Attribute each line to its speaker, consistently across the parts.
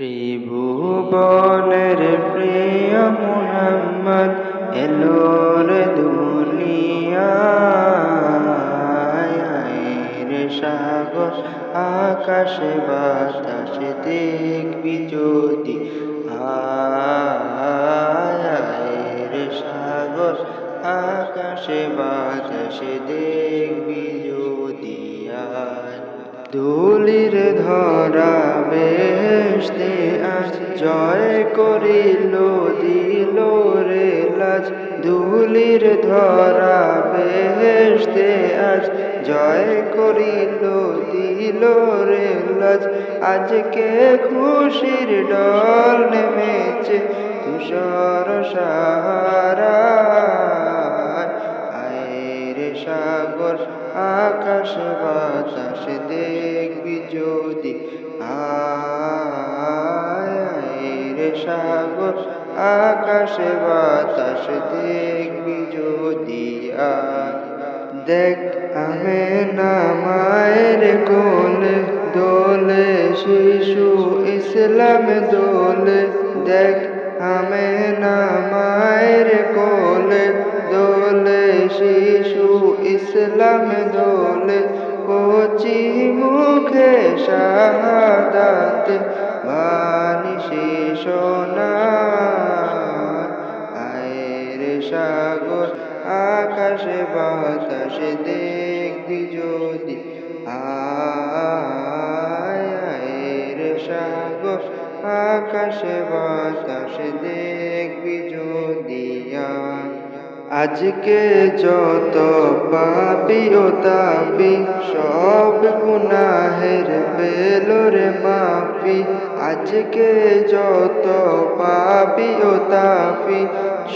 Speaker 1: ত্রিভুবনের প্রিয় মুহাম্মদ এলোর দুনিয়ায়। রে সাগর আকাশে বাতাসে দেখবি যদি, রে সাগর আকাশে বাতাসে দেখবি যদি। ধুলির ধরা বেহেশতে আজ জয় করিল দিল রে লাজ। ধুলির ধরা বেহেশতে আজ জয় করিল দিল রে লাজ। আজকে খুশির ডল নেমেছে তুষার সাহারায়। রে সাগর আকাশ বাতাস দেখবি যদি, রে সাগর আকাশ বাতাস দেখবি যদি। দেখ আমেনা মায়ের কোলে দোলে শিশু ইসলাম দোলে। দেখ আমেনা মায়ের কোলে দোলে শিশু ইসলাম দোলে। কচি মুখে শাহাদাত বাণী শোনায়। রে সাগর আকাশে বাতাসে দেখবি যদি, রে সাগর আকাশে বাতাসে দেখবি যদি। আজকে যত পাপী ও তাপী সব গুনাহের পেলোরে মাফি। আজকে যত পাপী ও তাপী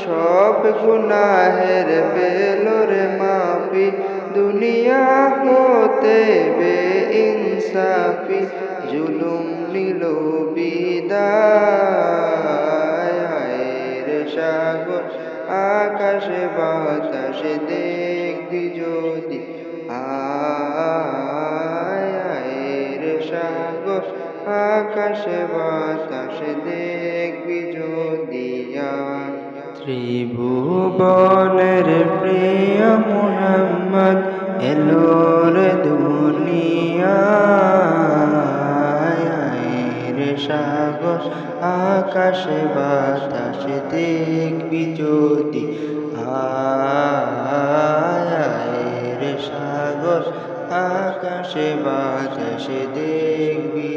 Speaker 1: সব গুনাহের পেলোরে মাফি। দুনিয়া হতে বেইনসাফি জুলুম নিল বিদায়। রে সাগর আকাশে বাতাসে দেখবি যদি, রে সাগর আকাশে বাতাসে দেখবি যদি। ত্রিভুবনের প্রিয় মুহাম্মদ এলোর দুনিয়ায়। রে সাগর আকাশে বাতাসে দেখবি যদি, রে সাগর আকাশে বাতাসে দেখবি।